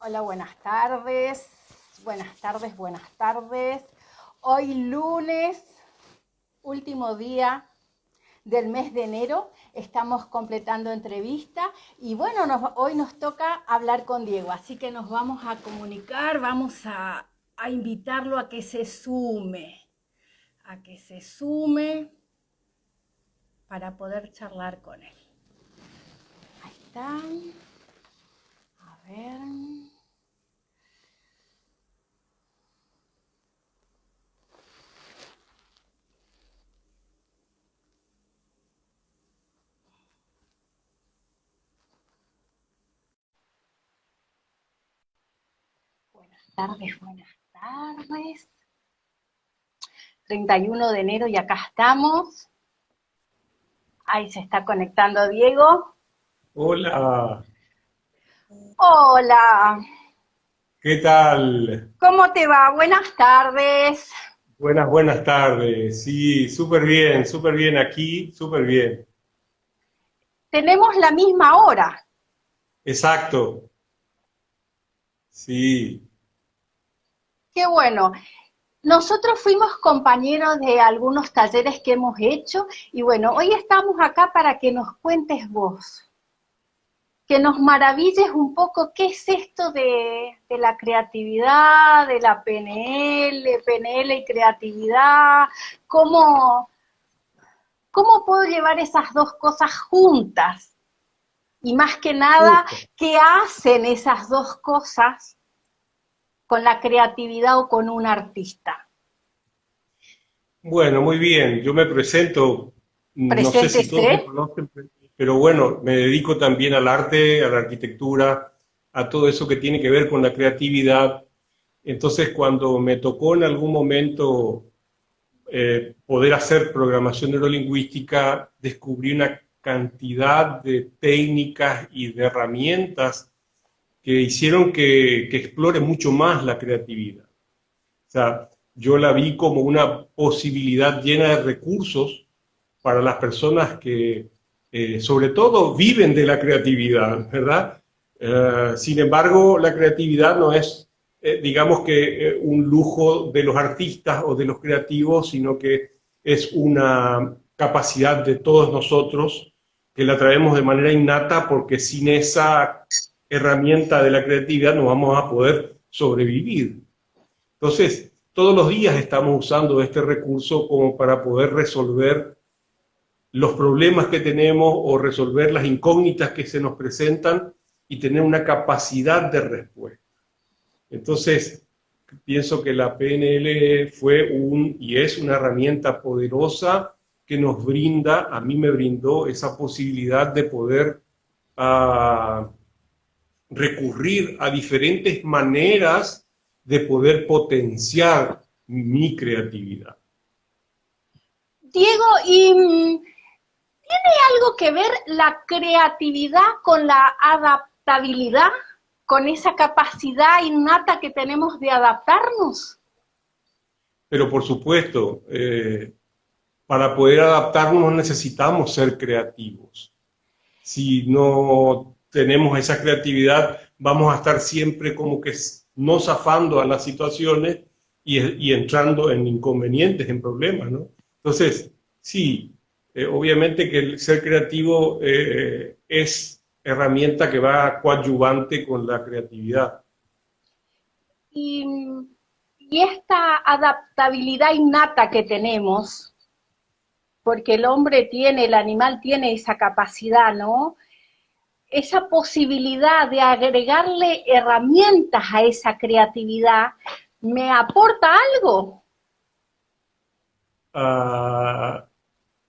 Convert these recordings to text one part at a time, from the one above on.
Hola, buenas tardes. Buenas tardes, buenas tardes. Hoy lunes, último día del mes de enero, estamos completando entrevista y bueno, hoy nos toca hablar con Diego, así que nos vamos a comunicar, vamos a invitarlo a que se sume para poder charlar con él. Ahí está. A ver. Buenas tardes, buenas tardes. 31 de enero y acá estamos. Ahí se está conectando Diego. Hola, Hola, ¿qué tal? ¿cómo te va? Buenas tardes. Buenas tardes. Sí, súper bien aquí, súper bien. Tenemos la misma hora. Exacto, sí. Qué bueno. Nosotros fuimos compañeros de algunos talleres que hemos hecho y bueno, hoy estamos acá para que nos cuentes vos, que nos maravilles un poco qué es esto de la creatividad, de la PNL y creatividad, cómo, cómo puedo llevar esas dos cosas juntas y más que nada, Justo. qué hacen esas dos cosas con la creatividad o con un artista. Bueno, muy bien. Yo me presento, no sé si Preséntese. todos me conocen, pero bueno, me dedico también al arte, a la arquitectura, a todo eso que tiene que ver con la creatividad. Entonces, cuando me tocó en algún momento poder hacer programación neurolingüística, descubrí una cantidad de técnicas y de herramientas que hicieron que explore mucho más la creatividad. O sea, yo la vi como una posibilidad llena de recursos para las personas que, sobre todo, viven de la creatividad, ¿verdad? Sin embargo, la creatividad no es, digamos que, un lujo de los artistas o de los creativos, sino que es una capacidad de todos nosotros que la traemos de manera innata porque sin esa herramienta de la creatividad no vamos a poder sobrevivir. Entonces, todos los días estamos usando este recurso como para poder resolver los problemas que tenemos o resolver las incógnitas que se nos presentan y tener una capacidad de respuesta. Entonces, pienso que la PNL fue y es una herramienta poderosa que nos brinda, a mí me brindó esa posibilidad de poder uh, recurrir a diferentes maneras de poder potenciar mi creatividad. Diego, ¿y tiene algo que ver la creatividad con la adaptabilidad? ¿Con esa capacidad innata que tenemos de adaptarnos? Pero por supuesto, para poder adaptarnos necesitamos ser creativos. Si no tenemos esa creatividad, vamos a estar siempre como que no zafando a las situaciones y entrando en inconvenientes, en problemas, ¿no? Entonces, sí, obviamente que el ser creativo es herramienta que va coadyuvante con la creatividad. Y, y esta adaptabilidad innata que tenemos, porque el hombre tiene, el animal tiene esa capacidad, ¿no? Esa posibilidad de agregarle herramientas a esa creatividad, ¿me aporta algo? Ah,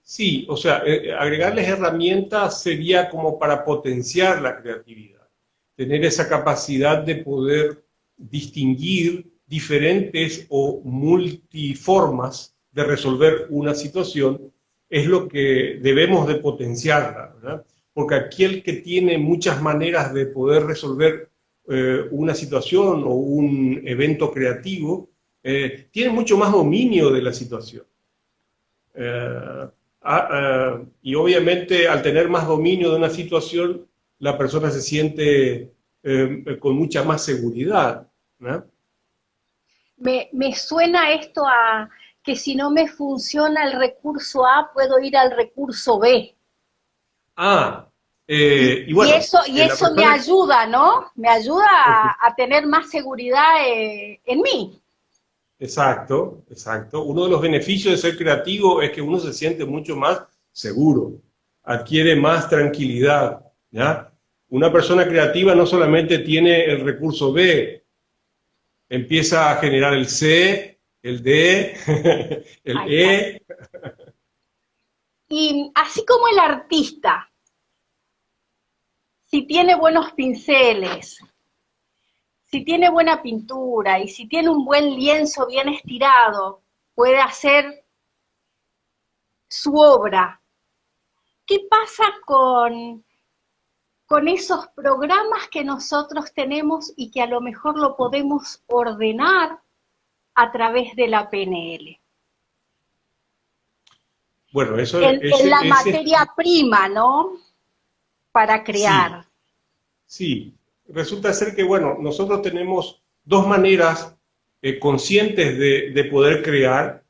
sí, o sea, agregarles herramientas sería como para potenciar la creatividad, tener esa capacidad de poder distinguir diferentes o multiformas de resolver una situación, es lo que debemos de potenciarla, ¿verdad? Porque aquel que tiene muchas maneras de poder resolver una situación o un evento creativo, tiene mucho más dominio de la situación. Y obviamente al tener más dominio de una situación, la persona se siente con mucha más seguridad, ¿no? Me suena esto a que si no me funciona el recurso A, puedo ir al recurso B. Ah, y Y bueno, la eso me persona, ayuda, ¿no? Me ayuda por su- a tener más seguridad en mí. exacto, exacto. Uno de los beneficios de ser creativo es que uno se siente mucho más seguro, adquiere más tranquilidad, ¿ya? Una persona creativa no solamente tiene el recurso B, empieza a generar el C, el D, el Ahí está. E. Y así como el artista, si tiene buenos pinceles, si tiene buena pintura y si tiene un buen lienzo bien estirado, puede hacer su obra. ¿Qué pasa con esos programas que nosotros tenemos y que a lo mejor lo podemos ordenar a través de la PNL? Bueno, eso, En la ese, materia prima, ¿no? Para sí, crear. sí. Resulta ser que, bueno, nosotros tenemos dos maneras conscientes de poder crear,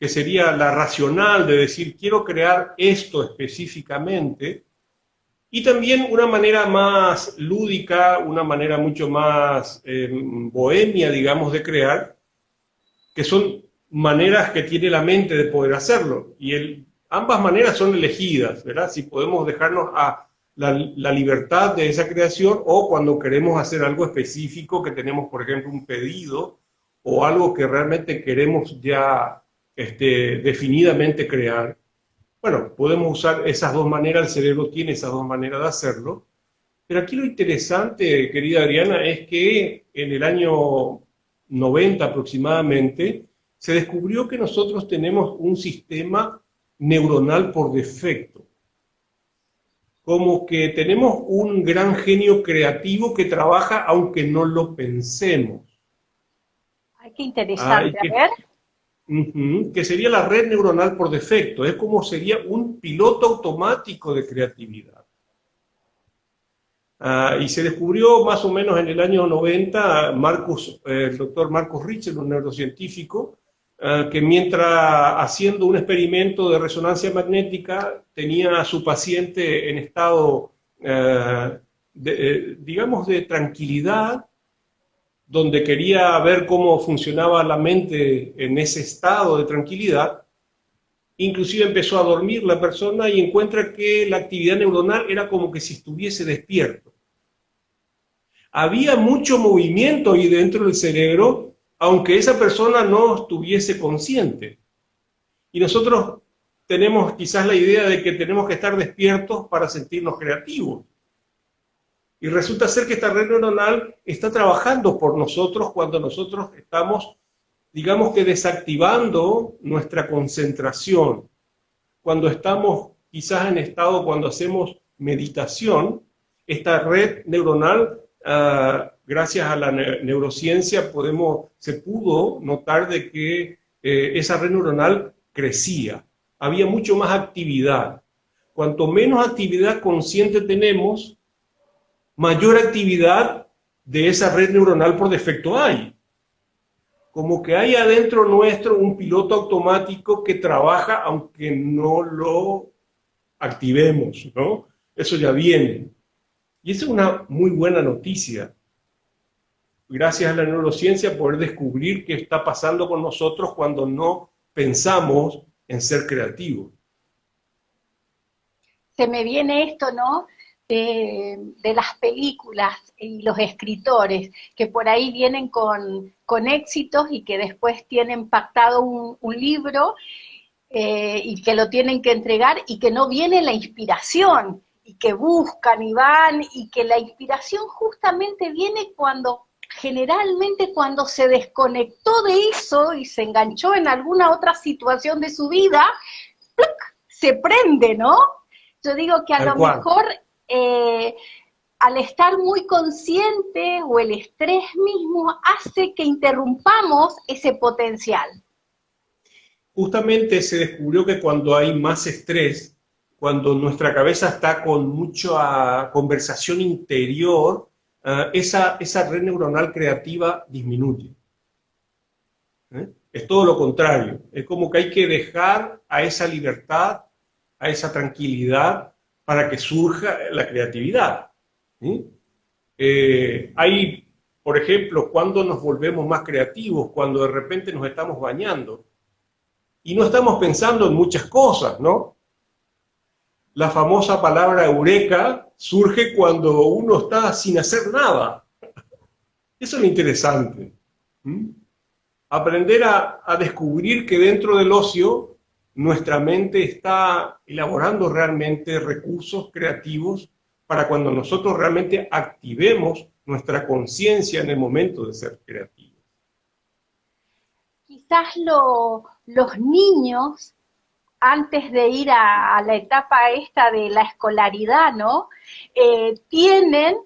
que sería la racional de decir, quiero crear esto específicamente, y también una manera más lúdica, una manera mucho más bohemia, digamos, de crear, que son maneras que tiene la mente de poder hacerlo. Y ambas maneras son elegidas, ¿verdad? Si podemos dejarnos a la libertad de esa creación o cuando queremos hacer algo específico, que tenemos, por ejemplo, un pedido o algo que realmente queremos ya definidamente crear. Bueno, podemos usar esas dos maneras, el cerebro tiene esas dos maneras de hacerlo. Pero aquí lo interesante, querida Adriana, es que en el año 90 aproximadamente se descubrió que nosotros tenemos un sistema neuronal por defecto, como que tenemos un gran genio creativo que trabaja aunque no lo pensemos. Ay, qué Ah, interesante. A ver. que sería la red neuronal por defecto, es como sería un piloto automático de creatividad. Y se descubrió más o menos en el año 90, el doctor Marcus Ritchell, un neurocientífico, que mientras haciendo un experimento de resonancia magnética tenía a su paciente en estado, digamos, de tranquilidad, donde quería ver cómo funcionaba la mente en ese estado de tranquilidad. Inclusive empezó a dormir la persona y encuentra que la actividad neuronal era como que si estuviese despierto. Había mucho movimiento ahí dentro del cerebro, aunque esa persona no estuviese consciente. Y nosotros tenemos quizás la idea de que tenemos que estar despiertos para sentirnos creativos. Y resulta ser que esta red neuronal está trabajando por nosotros cuando nosotros estamos, digamos que desactivando nuestra concentración. Cuando estamos quizás en estado, cuando hacemos meditación, esta red neuronal, gracias a la neurociencia, se pudo notar de que esa red neuronal crecía, había mucho más actividad. Cuanto menos actividad consciente tenemos, mayor actividad de esa red neuronal por defecto hay. Como que hay adentro nuestro un piloto automático que trabaja aunque no lo activemos, ¿no? Eso ya viene. Y esa es una muy buena noticia. Gracias a la neurociencia poder descubrir qué está pasando con nosotros cuando no pensamos en ser creativos. Se me viene esto, ¿no? De las películas y los escritores, que por ahí vienen con éxitos y que después tienen pactado un libro y que lo tienen que entregar y que no viene la inspiración y que buscan y van y que la inspiración justamente viene generalmente cuando se desconectó de eso y se enganchó en alguna otra situación de su vida, ¡pluc!, se prende, ¿no? Yo digo que a Tal lo cual. mejor al estar muy consciente o el estrés mismo hace que interrumpamos ese potencial. Justamente se descubrió que cuando hay más estrés, cuando nuestra cabeza está con mucha conversación interior, esa red neuronal creativa disminuye. Es todo lo contrario. Es como que hay que dejar a esa libertad, a esa tranquilidad, para que surja la creatividad. ¿Sí? Hay, por ejemplo, cuando nos volvemos más creativos, cuando de repente nos estamos bañando y no estamos pensando en muchas cosas, ¿no? La famosa palabra eureka surge cuando uno está sin hacer nada. Eso es lo interesante. ¿Mm? Aprender a descubrir que dentro del ocio nuestra mente está elaborando realmente recursos creativos para cuando nosotros realmente activemos nuestra conciencia en el momento de ser creativos. Quizás los niños, antes de ir a la etapa esta de la escolaridad, ¿no? Tienen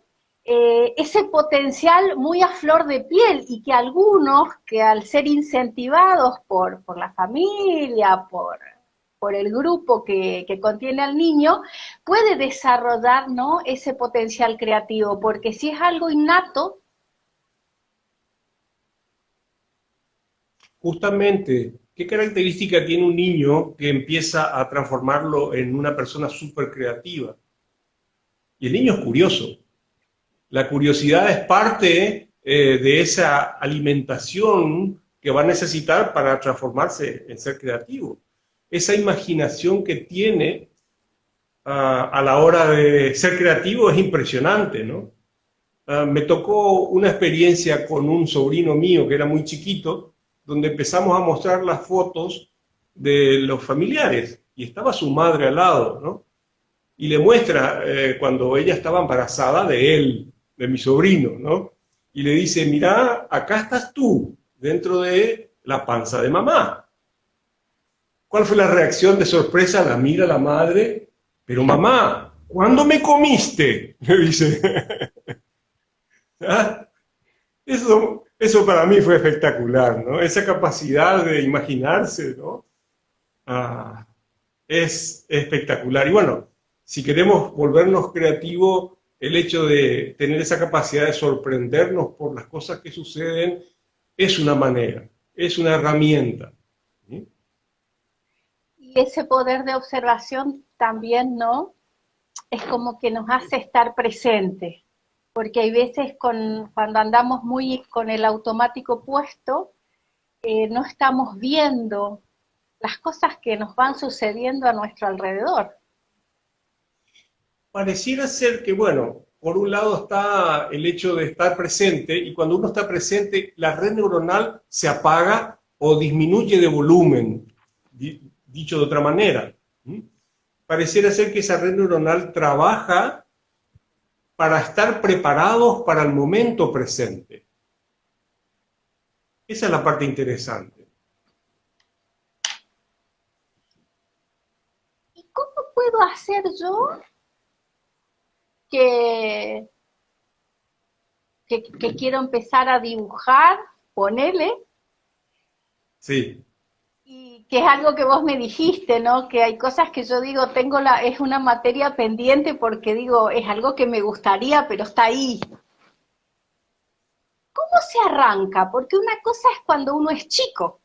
ese potencial muy a flor de piel y que algunos, que al ser incentivados por la familia, por el grupo que contiene al niño, puede desarrollar, ¿no?, ese potencial creativo, porque si es algo innato. Justamente, ¿qué característica tiene un niño que empieza a transformarlo en una persona súper creativa? Y el niño es curioso. La curiosidad es parte de esa alimentación que va a necesitar para transformarse en ser creativo. Esa imaginación que tiene a la hora de ser creativo es impresionante, ¿no? Me tocó una experiencia con un sobrino mío que era muy chiquito, donde empezamos a mostrar las fotos de los familiares y estaba su madre al lado, ¿no? Y le muestra cuando ella estaba embarazada de él, de mi sobrino, ¿no? Y le dice, mirá, acá estás tú, dentro de la panza de mamá. ¿Cuál fue la reacción de sorpresa? La mira la madre, pero mamá, ¿cuándo me comiste? Le dice. ¿Ah? Eso para mí fue espectacular, ¿no? Esa capacidad de imaginarse, ¿no? Ah, es espectacular. Y bueno, si queremos volvernos creativos, el hecho de tener esa capacidad de sorprendernos por las cosas que suceden es una manera, es una herramienta. ¿Sí? Y ese poder de observación también, ¿no? Es como que nos hace estar presentes, porque hay veces cuando andamos muy con el automático puesto, no estamos viendo las cosas que nos van sucediendo a nuestro alrededor. Pareciera ser que, bueno, por un lado está el hecho de estar presente y cuando uno está presente, la red neuronal se apaga o disminuye de volumen, dicho de otra manera. ¿Mm? Pareciera ser que esa red neuronal trabaja para estar preparados para el momento presente. Esa es la parte interesante. ¿Y cómo puedo hacer yo que, que quiero empezar a dibujar, ponele, Sí. y que es algo que vos me dijiste, ¿no? Que hay cosas que yo digo, es una materia pendiente porque digo, es algo que me gustaría, pero está ahí. ¿Cómo se arranca? Porque una cosa es cuando uno es chico,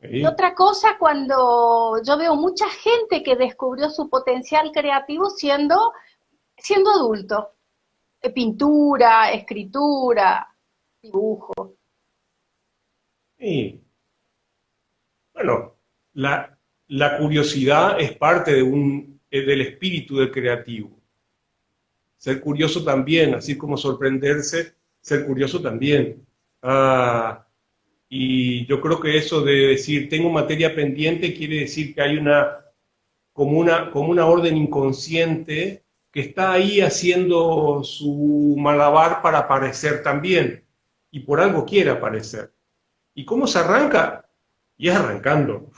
y Sí. otra cosa cuando yo veo mucha gente que descubrió su potencial creativo siendo adulto. Pintura, escritura, dibujo. Sí. Bueno, la curiosidad es parte del espíritu del creativo. Ser curioso también, así como sorprenderse, ser curioso también. Ah, y yo creo que eso de decir tengo materia pendiente quiere decir que hay como una orden inconsciente que está ahí haciendo su malabar para aparecer también. Y por algo quiere aparecer. ¿Y cómo se arranca? Y es arrancando.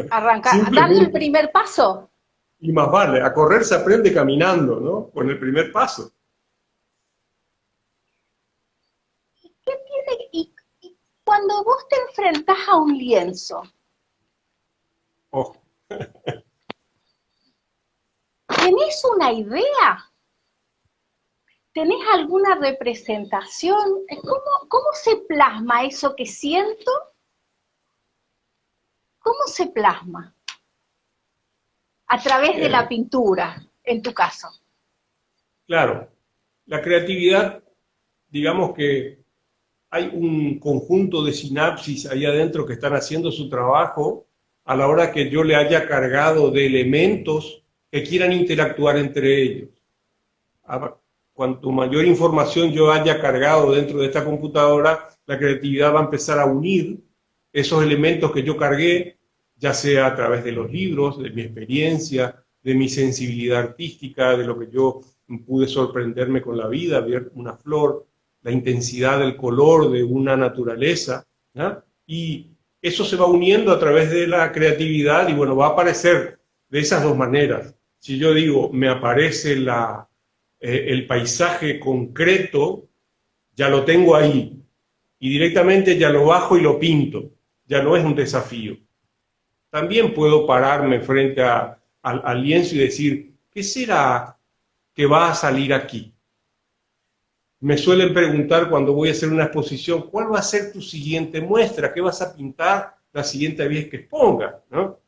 Dando el Simplemente. primer paso. Y más vale, a correr se aprende caminando, ¿no? Con el primer paso. ¿Qué tiene? Y cuando vos te enfrentás a un lienzo, Ojo. ¿tenés una idea? ¿tenés alguna representación? ¿Cómo se plasma eso que siento? ¿Cómo se plasma? A través de la pintura, en tu caso. Claro, la creatividad, digamos que hay un conjunto de sinapsis ahí adentro que están haciendo su trabajo a la hora que yo le haya cargado de elementos que quieran interactuar entre ellos. Cuanto mayor información yo haya cargado dentro de esta computadora, la creatividad va a empezar a unir esos elementos que yo cargué, ya sea a través de los libros, de mi experiencia, de mi sensibilidad artística, de lo que yo pude sorprenderme con la vida, ver una flor, la intensidad del color de una naturaleza, ¿no? Y eso se va uniendo a través de la creatividad y bueno, va a aparecer de esas dos maneras. Si yo digo, me aparece el paisaje concreto, ya lo tengo ahí, y directamente ya lo bajo y lo pinto, ya no es un desafío. También puedo pararme frente al lienzo y decir, ¿qué será que va a salir aquí? Me suelen preguntar cuando voy a hacer una exposición, ¿cuál va a ser tu siguiente muestra? ¿Qué vas a pintar la siguiente vez que expongas? ¿No?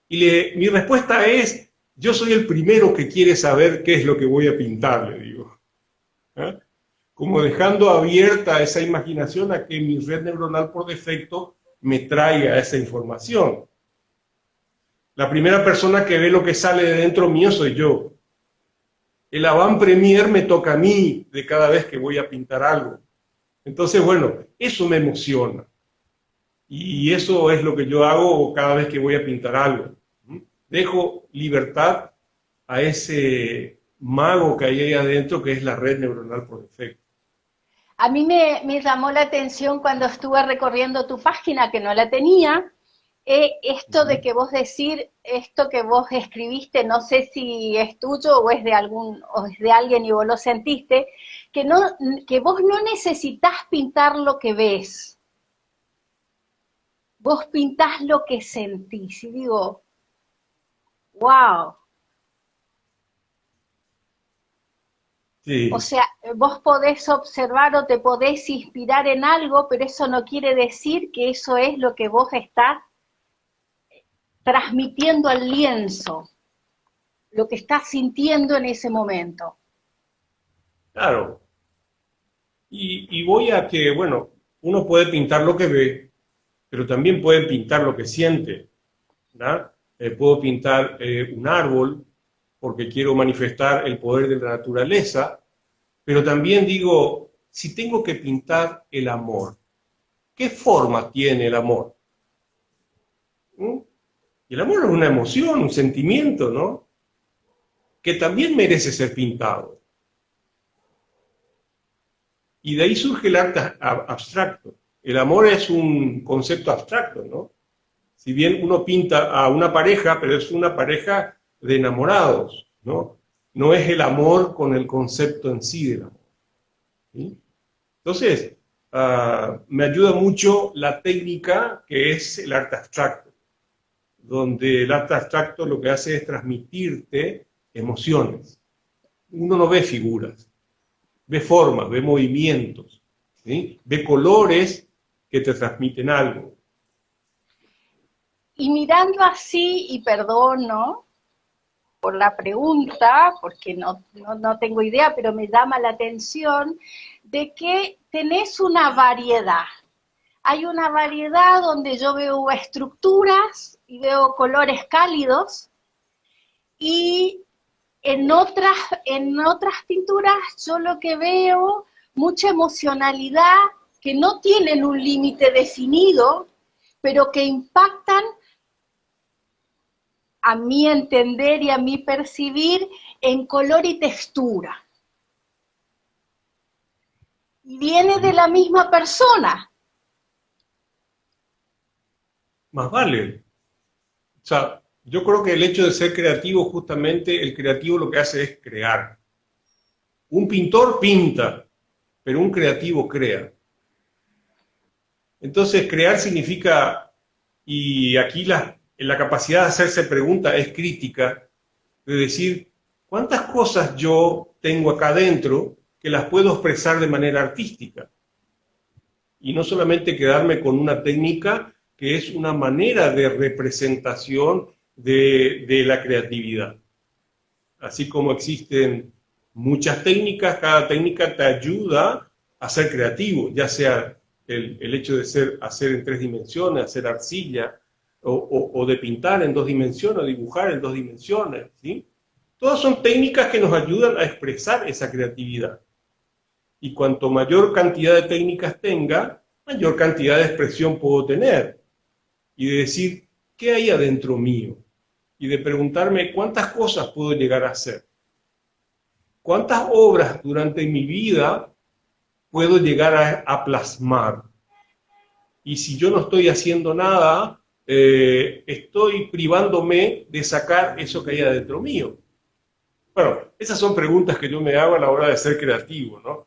Y mi respuesta es, yo soy el primero que quiere saber qué es lo que voy a pintar, le digo. ¿Eh? Como dejando abierta esa imaginación a que mi red neuronal por defecto me traiga esa información. La primera persona que ve lo que sale de dentro mío soy yo. El avant-premier me toca a mí de cada vez que voy a pintar algo. Entonces, bueno, eso me emociona. Y eso es lo que yo hago cada vez que voy a pintar algo. Dejo libertad a ese mago que hay ahí adentro, que es la red neuronal por defecto. A mí me llamó la atención cuando estuve recorriendo tu página, que no la tenía, esto de que vos decir, esto que vos escribiste, no sé si es tuyo o es de alguien y vos lo sentiste, que vos no necesitas pintar lo que ves, vos pintás lo que sentís. Y digo, wow. O Sí, sea, vos podés observar o te podés inspirar en algo, pero eso no quiere decir que eso es lo que vos estás transmitiendo al lienzo, lo que estás sintiendo en ese momento. claro. Y voy a que, bueno, uno puede pintar lo que ve, pero también puede pintar lo que siente, ¿verdad? Puedo pintar un árbol porque quiero manifestar el poder de la naturaleza, pero también digo, si tengo que pintar el amor, ¿qué forma tiene el amor? ¿Mm? Y el amor es una emoción, un sentimiento, ¿no? Que también merece ser pintado. Y de ahí surge el arte abstracto. El amor es un concepto abstracto, ¿no? Si bien uno pinta a una pareja, pero es una pareja de enamorados, ¿no? No es el amor con el concepto en sí del amor. ¿Sí? Entonces, me ayuda mucho la técnica que es el arte abstracto, donde el arte abstracto lo que hace es transmitirte emociones. Uno no ve figuras, ve formas, ve movimientos, ¿sí? Ve colores que te transmiten algo. Y mirando así, y perdón, ¿no?, por la pregunta, porque no tengo idea, pero me llama la atención, de que tenés una variedad. Hay una variedad donde yo veo estructuras y veo colores cálidos, y en otras pinturas yo lo que veo, mucha emocionalidad, que no tienen un límite definido, pero que impactan a mi entender y a mi percibir en color y textura. Y viene de la misma persona. Más vale. O sea, yo creo que el hecho de ser creativo, justamente el creativo lo que hace es crear. Un pintor pinta, pero un creativo crea. Entonces, crear significa, y aquí la capacidad de hacerse pregunta es crítica, de decir, ¿cuántas cosas yo tengo acá adentro que las puedo expresar de manera artística. Y no solamente quedarme con una técnica que es una manera de representación de la creatividad. Así como existen muchas técnicas, cada técnica te ayuda a ser creativo, ya sea el hecho de hacer en 3 dimensiones, hacer arcilla, o de pintar en 2 dimensiones, o dibujar en 2 dimensiones, ¿sí? Todas son técnicas que nos ayudan a expresar esa creatividad. Y cuanto mayor cantidad de técnicas tenga, mayor cantidad de expresión puedo tener. Y de decir, ¿qué hay adentro mío? Y de preguntarme cuántas cosas puedo llegar a hacer. ¿Cuántas obras durante mi vida puedo llegar a plasmar? Y si yo no estoy haciendo nada, estoy privándome de sacar eso que hay adentro mío. Bueno, esas son preguntas que yo me hago a la hora de ser creativo, ¿no?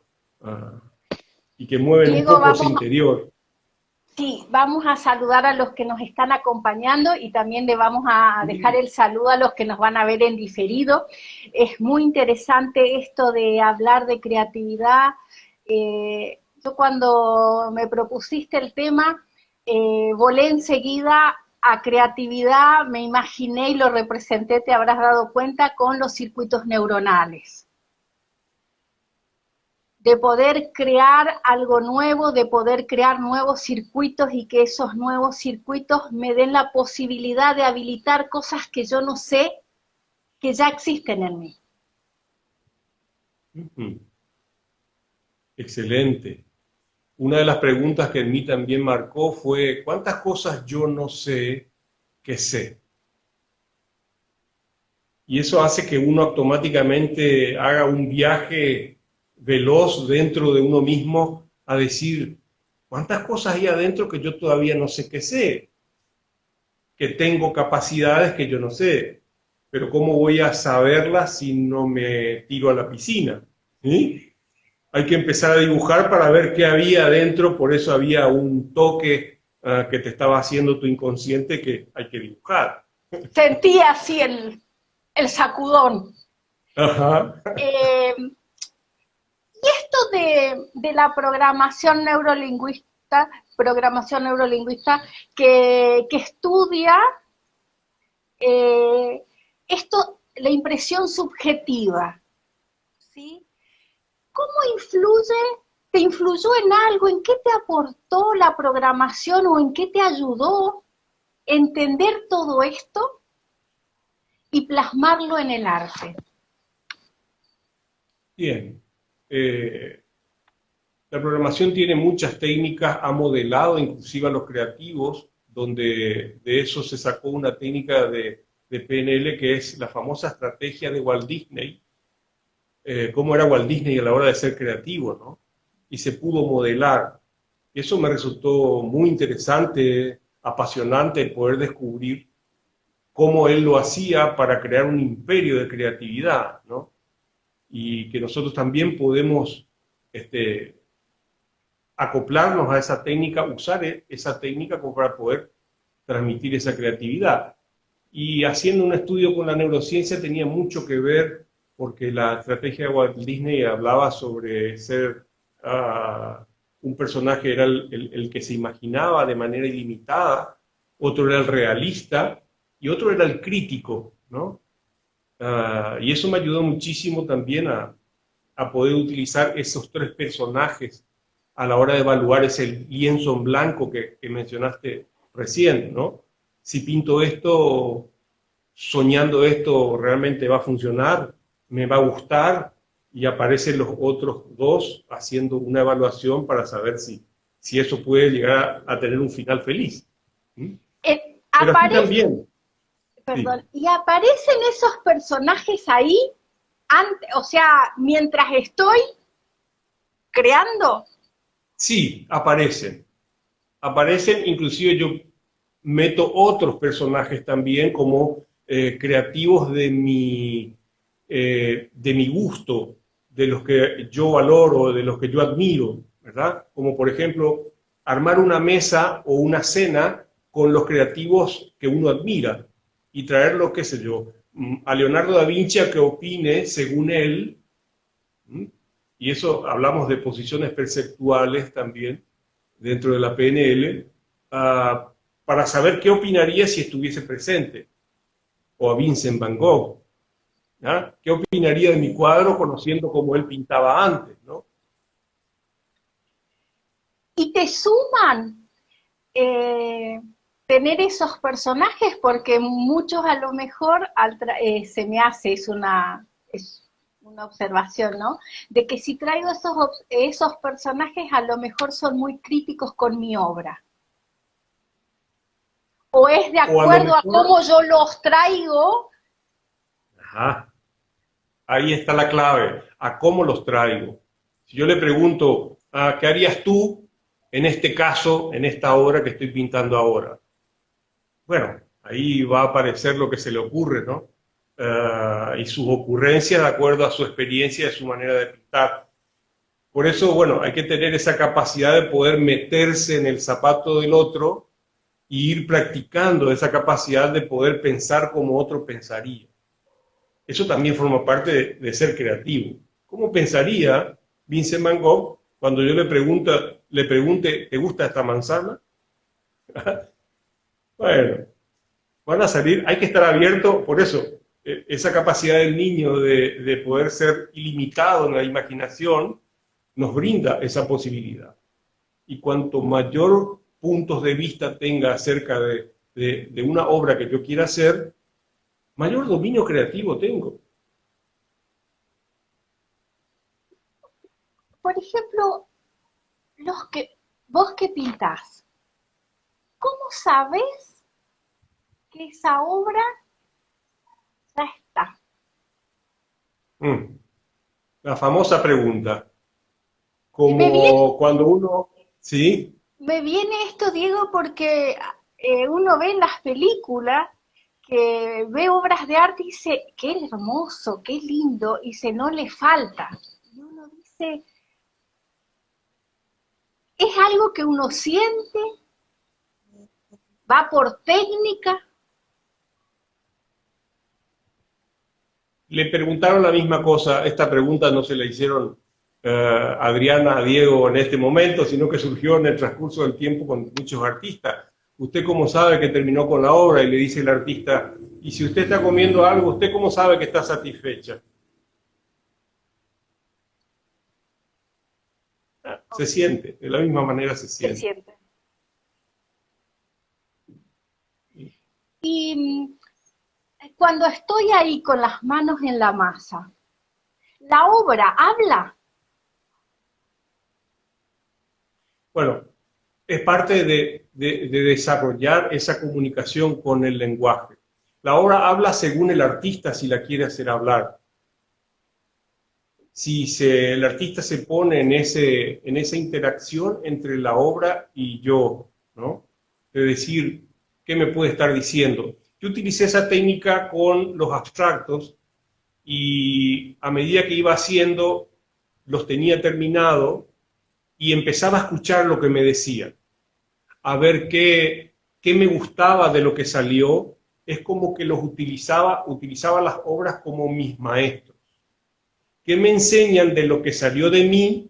Y que mueven un Diego, poco ese interior. sí, vamos a saludar a los que nos están acompañando y también le vamos a dejar el saludo a los que nos van a ver en diferido. Es muy interesante esto de hablar de creatividad. Yo cuando me propusiste el tema, volé enseguida a creatividad, me imaginé y lo representé, te habrás dado cuenta, con los circuitos neuronales. De poder crear algo nuevo, de poder crear nuevos circuitos y que esos nuevos circuitos me den la posibilidad de habilitar cosas que yo no sé que ya existen en mí. Excelente. Una de las preguntas que en mí también marcó fue, ¿cuántas cosas yo no sé que sé? Y eso hace que uno automáticamente haga un viaje veloz dentro de uno mismo a decir, ¿cuántas cosas hay adentro que yo todavía no sé que sé? Que tengo capacidades que yo no sé, pero ¿cómo voy a saberlas si no me tiro a la piscina? ¿Sí? Hay que empezar a dibujar para ver qué había adentro, por eso había un toque que te estaba haciendo tu inconsciente que hay que dibujar. Sentí así el sacudón. Ajá. Y esto de la programación neurolingüista que estudia esto, la impresión subjetiva, ¿sí? ¿Cómo te influyó en algo? ¿En qué te aportó la programación o en qué te ayudó entender todo esto y plasmarlo en el arte? Bien. La programación tiene muchas técnicas, ha modelado inclusive a los creativos, donde de eso se sacó una técnica de PNL que es la famosa estrategia de Walt Disney, cómo era Walt Disney a la hora de ser creativo, ¿no? Y se pudo modelar. Y eso me resultó muy interesante, apasionante el poder descubrir cómo él lo hacía para crear un imperio de creatividad, ¿no? Y que nosotros también podemos acoplarnos a esa técnica, usar esa técnica como para poder transmitir esa creatividad. Y haciendo un estudio con la neurociencia tenía mucho que ver porque la estrategia de Walt Disney hablaba sobre ser un personaje era el que se imaginaba de manera ilimitada, otro era el realista y otro era el crítico, ¿no? Y eso me ayudó muchísimo también a poder utilizar esos 3 personajes a la hora de evaluar ese lienzo en blanco que mencionaste recién, ¿no? Si pinto esto, soñando esto, ¿realmente va a funcionar? ¿Me va a gustar? Y aparecen los otros 2 haciendo una evaluación para saber si eso puede llegar a tener un final feliz. Pero aquí también. Perdón, sí. Y aparecen esos personajes ahí, o sea, mientras estoy creando. Sí, aparecen. Aparecen, inclusive yo meto otros personajes también como creativos de mi gusto, de los que yo valoro, de los que yo admiro, ¿verdad? Como por ejemplo, armar una mesa o una cena con los creativos que uno admira y traerlo, qué sé yo, a Leonardo da Vinci a que opine según él y eso hablamos de posiciones perceptuales también dentro de la PNL, para saber qué opinaría si estuviese presente, o a Vincent Van Gogh, ¿ya? ¿Qué opinaría de mi cuadro conociendo cómo él pintaba antes, ¿no? Y te suman tener esos personajes, porque muchos a lo mejor se me hace, es una observación, ¿no? De que si traigo esos personajes a lo mejor son muy críticos con mi obra. O es de O a lo acuerdo a mejor, cómo yo los traigo. ajá, ahí está la clave, a cómo los traigo. Si yo le pregunto, ¿qué harías tú en este caso, en esta obra que estoy pintando ahora? Bueno, ahí va a aparecer lo que se le ocurre, ¿no? Y sus ocurrencias de acuerdo a su experiencia y a su manera de pintar. Por eso, bueno, hay que tener esa capacidad de poder meterse en el zapato del otro y ir practicando esa capacidad de poder pensar como otro pensaría. Eso también forma parte de ser creativo. ¿Cómo pensaría Vincent Van Gogh cuando yo le pregunte, ¿te gusta esta manzana? Bueno, van a salir, hay que estar abierto, por eso, esa capacidad del niño de poder ser ilimitado en la imaginación nos brinda esa posibilidad. Y cuanto mayor puntos de vista tenga acerca de una obra que yo quiera hacer, mayor dominio creativo tengo. Por ejemplo, vos que pintás, ¿cómo sabés que esa obra ya está? Mm. La famosa pregunta, Y me viene, como cuando uno, ¿sí? me viene esto, Diego, porque uno ve en las películas que ve obras de arte y dice, qué hermoso, qué lindo, y se no le falta. Y uno dice, es algo que uno siente, va por técnica. Le preguntaron la misma cosa, esta pregunta no se la hicieron Adriana a Diego en este momento, sino que surgió en el transcurso del tiempo con muchos artistas. ¿Usted cómo sabe que terminó con la obra? Y le dice el artista, y si usted está comiendo algo, ¿usted cómo sabe que está satisfecha? Se siente, de la misma manera se Se siente. siente. Y cuando estoy ahí con las manos en la masa, la obra habla. Bueno, es parte de desarrollar esa comunicación con el lenguaje. La obra habla según el artista si la quiere hacer hablar. Si el artista se pone en esa interacción entre la obra y yo, ¿no? De decir, ¿qué me puede estar diciendo? Yo utilicé esa técnica con los abstractos y a medida que iba haciendo, los tenía terminado y empezaba a escuchar lo que me decía, a ver qué me gustaba de lo que salió. Es como que utilizaba las obras como mis maestros. ¿Qué me enseñan de lo que salió de mí?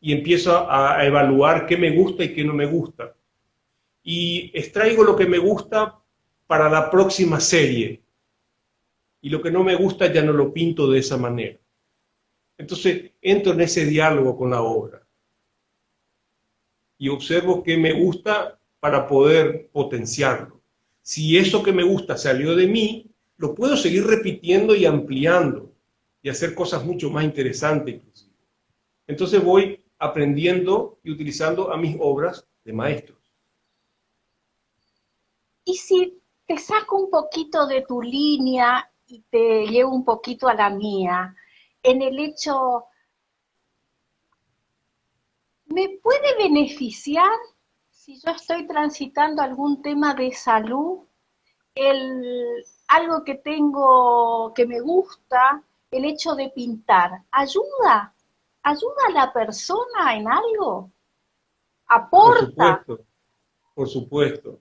Y empiezo a evaluar qué me gusta y qué no me gusta. Y extraigo lo que me gusta para la próxima serie. Y lo que no me gusta ya no lo pinto de esa manera. Entonces entro en ese diálogo con la obra y observo qué me gusta para poder potenciarlo. Si eso que me gusta salió de mí, lo puedo seguir repitiendo y ampliando y hacer cosas mucho más interesantes inclusive. Entonces voy aprendiendo y utilizando a mis obras de maestros. Y si te saco un poquito de tu línea y te llevo un poquito a la mía, en el hecho, ¿me puede beneficiar si yo estoy transitando algún tema de salud, algo que tengo que me gusta, el hecho de pintar? ¿Ayuda? ¿Ayuda a la persona en algo? Por ¿Aporta? supuesto, por supuesto.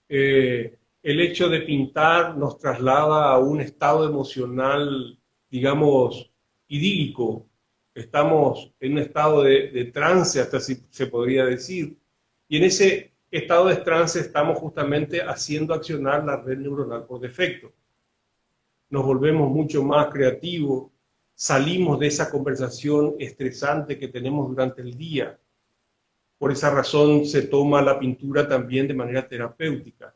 El hecho de pintar nos traslada a un estado emocional, digamos, idílico, estamos en un estado de trance, hasta si se podría decir, y en ese estado de trance estamos justamente haciendo accionar la red neuronal por defecto. Nos volvemos mucho más creativos, salimos de esa conversación estresante que tenemos durante el día. Por esa razón se toma la pintura también de manera terapéutica,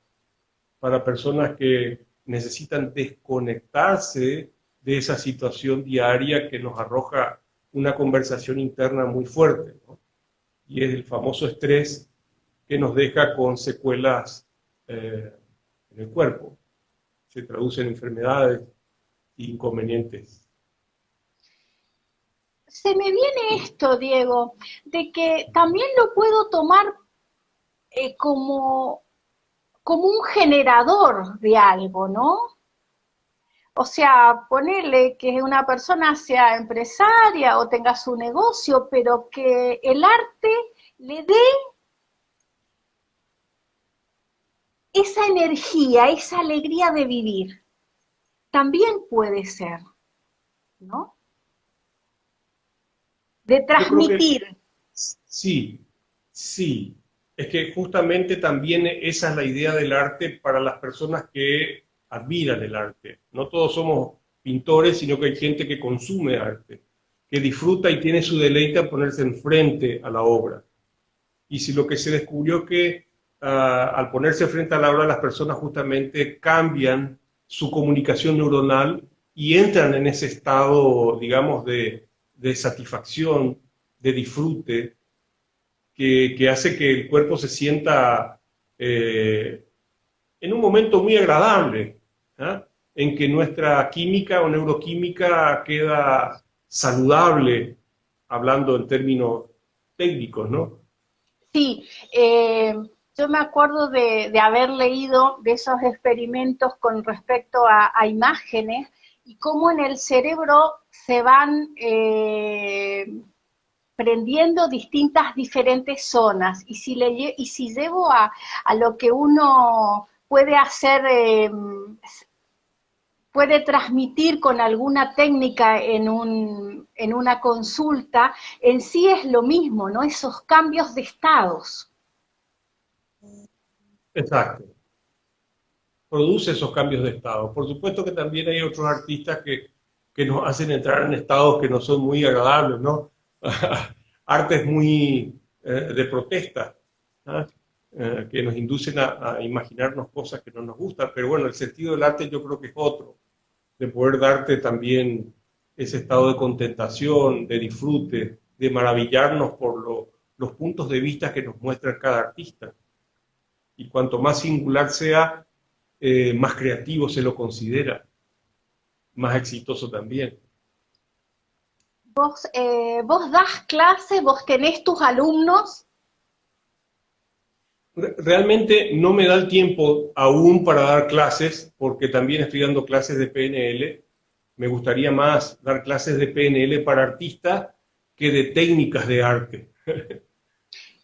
para personas que necesitan desconectarse de esa situación diaria que nos arroja una conversación interna muy fuerte, ¿no? Y es el famoso estrés que nos deja con secuelas en el cuerpo. Se traduce en enfermedades e inconvenientes. Se me viene esto, Diego, de que también lo puedo tomar como un generador de algo, ¿no? O sea, ponerle que una persona sea empresaria o tenga su negocio, pero que el arte le dé esa energía, esa alegría de vivir. También puede ser, ¿no? De Yo creo que transmitir. sí, sí. Es que justamente también esa es la idea del arte para las personas que admiran el arte. No todos somos pintores, sino que hay gente que consume arte, que disfruta y tiene su deleite a ponerse enfrente a la obra. Y si lo que se descubrió que al ponerse frente a la obra las personas justamente cambian su comunicación neuronal y entran en ese estado, digamos, de satisfacción, de disfrute, que hace que el cuerpo se sienta en un momento muy agradable, ¿ah? En que nuestra química o neuroquímica queda saludable, hablando en términos técnicos, ¿no? Sí, yo me acuerdo de haber leído de esos experimentos con respecto a imágenes y cómo en el cerebro se van prendiendo distintas diferentes zonas. Y si llevo a lo que uno puede hacer, puede transmitir con alguna técnica en una consulta, en sí es lo mismo, ¿no? Esos cambios de estados. Exacto. Produce esos cambios de estado. Por supuesto que también hay otros artistas que nos hacen entrar en estados que no son muy agradables, ¿no? Artes muy de protesta, ¿no? Que nos inducen a imaginarnos cosas que no nos gustan, pero bueno, el sentido del arte yo creo que es otro, de poder darte también ese estado de contentación, de disfrute, de maravillarnos por los puntos de vista que nos muestra cada artista. Y cuanto más singular sea, más creativo se lo considera, más exitoso también. Vos das clase, vos tenés tus alumnos. Realmente no me da el tiempo aún para dar clases, porque también estoy dando clases de PNL. Me gustaría más dar clases de PNL para artistas que de técnicas de arte.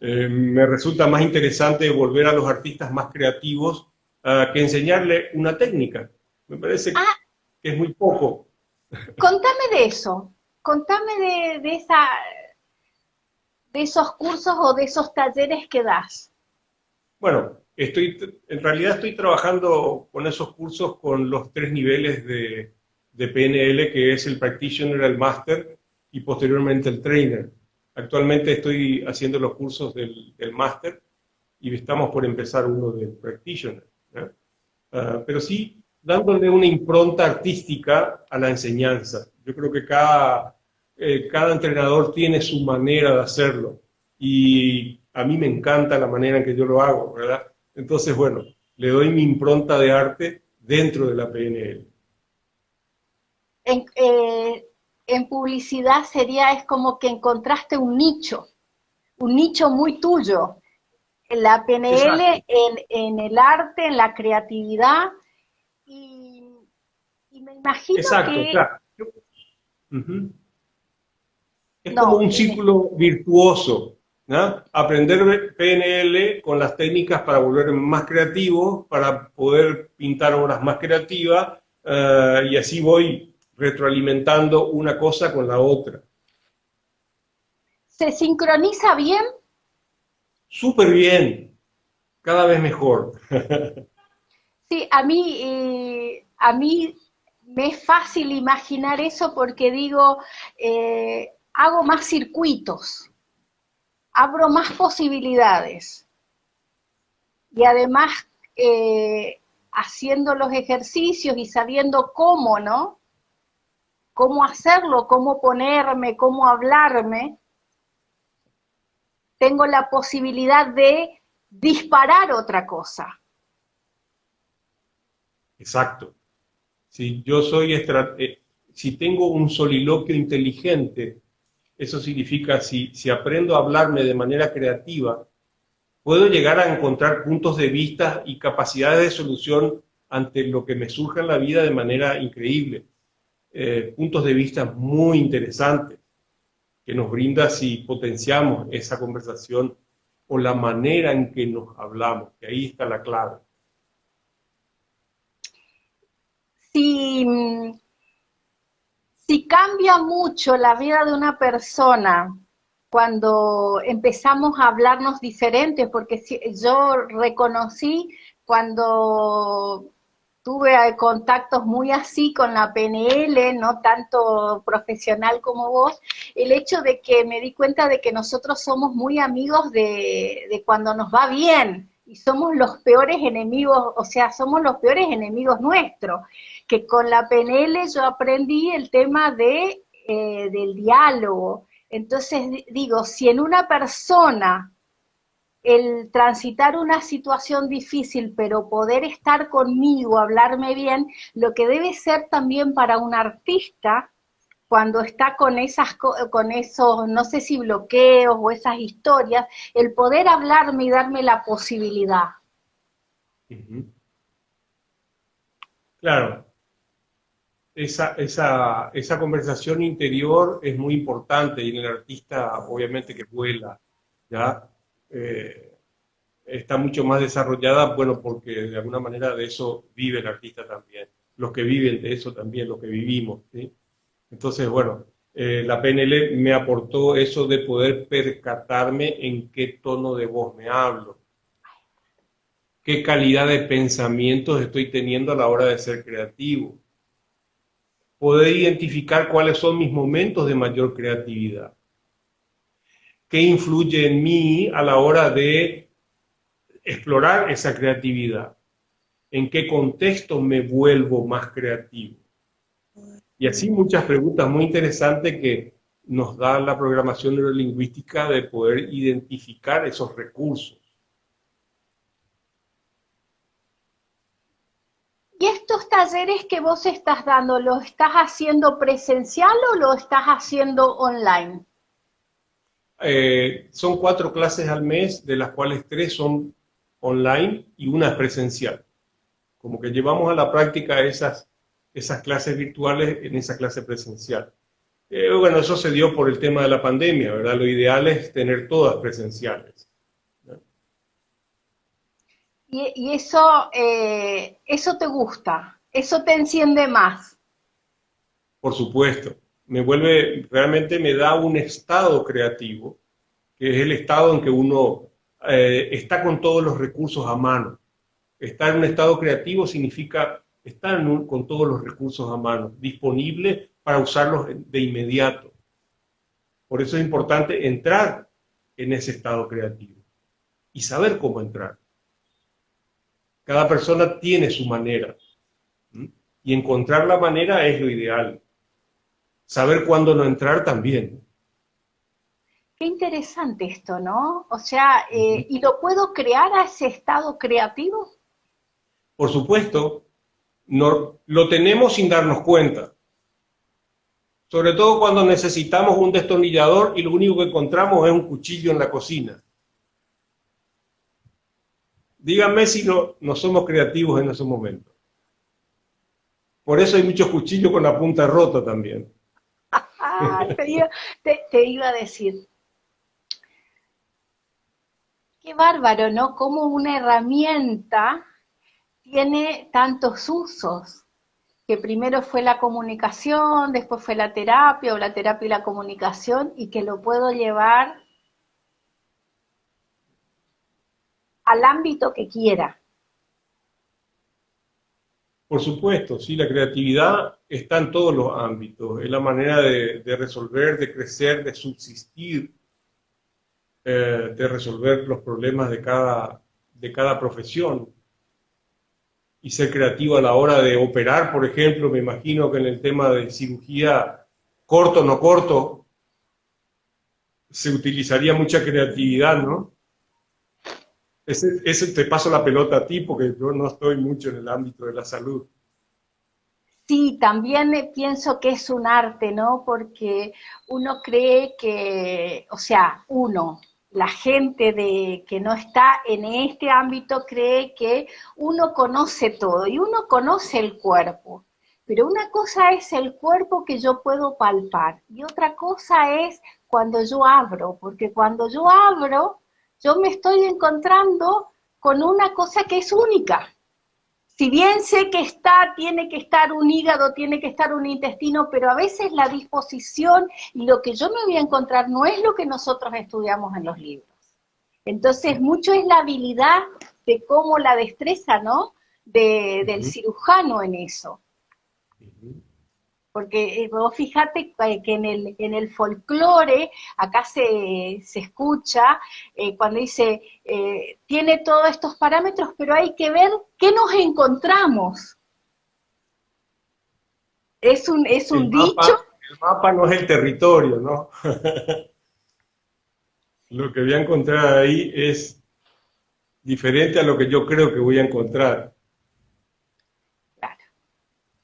Me resulta más interesante volver a los artistas más creativos que enseñarle una técnica. Me parece Ah, que es muy poco. contame de eso, contame de esos cursos o de esos talleres que das. Bueno, en realidad estoy trabajando con esos cursos con los tres niveles de PNL, que es el Practitioner, el Master y posteriormente el Trainer. Actualmente estoy haciendo los cursos del Master y estamos por empezar uno del Practitioner, ¿no? Pero sí dándole una impronta artística a la enseñanza. Yo creo que cada entrenador tiene su manera de hacerlo y a mí me encanta la manera en que yo lo hago, ¿verdad? Entonces, bueno, le doy mi impronta de arte dentro de la PNL. En, eh, en publicidad es como que encontraste un nicho muy tuyo. En la Exacto, PNL, en el arte, en la creatividad, y, y me imagino exacto, que, claro. Ujú. Es como no, un círculo virtuoso, ¿no? Aprender PNL con las técnicas para volverme más creativo, para poder pintar obras más creativas, y así voy retroalimentando una cosa con la otra. ¿Se sincroniza bien? Súper bien, cada vez mejor. Sí, a mí me es fácil imaginar eso porque digo, hago más circuitos, abro más posibilidades y además haciendo los ejercicios y sabiendo cómo, ¿no? Cómo hacerlo, cómo ponerme, cómo hablarme, tengo la posibilidad de disparar otra cosa. Exacto. Si yo si tengo un soliloquio inteligente, eso significa si aprendo a hablarme de manera creativa, puedo llegar a encontrar puntos de vista y capacidades de solución ante lo que me surja en la vida de manera increíble. Puntos de vista muy interesantes que nos brinda si potenciamos esa conversación o la manera en que nos hablamos, que ahí está la clave. Si, si cambia mucho la vida de una persona cuando empezamos a hablarnos diferentes, porque yo reconocí cuando tuve contactos muy así con la PNL, no tanto profesional como vos, el hecho de que me di cuenta de que nosotros somos muy amigos de cuando nos va bien y somos los peores enemigos, o sea, somos los peores enemigos nuestros, que con la PNL yo aprendí el tema del diálogo. Entonces digo, si en una persona el transitar una situación difícil, pero poder estar conmigo, hablarme bien, lo que debe ser también para un artista cuando está con esos, no sé si bloqueos o esas historias, el poder hablarme y darme la posibilidad. Ujú. Claro, esa conversación interior es muy importante y en el artista obviamente que vuela, ¿ya? Eh, está mucho más desarrollada, bueno, porque de alguna manera de eso vive el artista también, los que viven de eso también, los que vivimos, ¿sí? Entonces, bueno, la PNL me aportó eso de poder percatarme en qué tono de voz me hablo, qué calidad de pensamientos estoy teniendo a la hora de ser creativo, poder identificar cuáles son mis momentos de mayor creatividad, qué influye en mí a la hora de explorar esa creatividad, en qué contexto me vuelvo más creativo. Y así muchas preguntas muy interesantes que nos da la programación neurolingüística de poder identificar esos recursos. ¿Y estos talleres que vos estás dando, los estás haciendo presencial o lo estás haciendo online? Son 4 clases al mes, de las cuales 3 son online y una es presencial. Como que llevamos a la práctica esas clases virtuales en esa clase presencial. Bueno, eso se dio por el tema de la pandemia, ¿verdad? Lo ideal es tener todas presenciales, ¿no? Y eso te gusta, eso te enciende más. Por supuesto. Realmente me da un estado creativo, que es el estado en que uno está con todos los recursos a mano. Estar en un estado creativo significa estar con todos los recursos a mano, disponible para usarlos de inmediato. Por eso es importante entrar en ese estado creativo y saber cómo entrar. Cada persona tiene su manera, ¿m? Y encontrar la manera es lo ideal. Saber cuándo no entrar también. Qué interesante esto, ¿no? O sea, Ujú. ¿y lo puedo crear a ese estado creativo? Por supuesto, no, lo tenemos sin darnos cuenta. Sobre todo cuando necesitamos un destornillador y lo único que encontramos es un cuchillo en la cocina. Díganme si no somos creativos en esos momentos. Por eso hay muchos cuchillos con la punta rota también. Ah, te iba a decir, qué bárbaro, ¿no? Como una herramienta tiene tantos usos. que primero fue la comunicación, después fue la terapia, o la terapia y la comunicación, y que lo puedo llevar al ámbito que quiera. Por supuesto, sí, la creatividad está en todos los ámbitos, es la manera de resolver, de crecer, de subsistir, de resolver los problemas de cada profesión. Y ser creativo a la hora de operar, por ejemplo, me imagino que en el tema de cirugía, corto o no corto, se utilizaría mucha creatividad, ¿no? Ese te paso la pelota a ti porque yo no estoy mucho en el ámbito de la salud. Sí, también pienso que es un arte, ¿no? Porque uno cree que, o sea, la gente que no está en este ámbito cree que uno conoce todo y uno conoce el cuerpo. Pero una cosa es el cuerpo que yo puedo palpar y otra cosa es cuando yo abro, porque cuando yo abro, yo me estoy encontrando con una cosa que es única. Si bien sé que tiene que estar un hígado, tiene que estar un intestino, pero a veces la disposición y lo que yo me voy a encontrar no es lo que nosotros estudiamos en los libros. Entonces, mucho es la habilidad de cómo la destreza, ¿no? Del Ujú, cirujano en eso. ujú. Porque vos fijate que en el folclore, acá se escucha cuando dice, tiene todos estos parámetros, pero hay que ver qué nos encontramos. Es un dicho, El mapa no es el territorio, ¿no? Lo que voy a encontrar ahí es diferente a lo que yo creo que voy a encontrar. claro,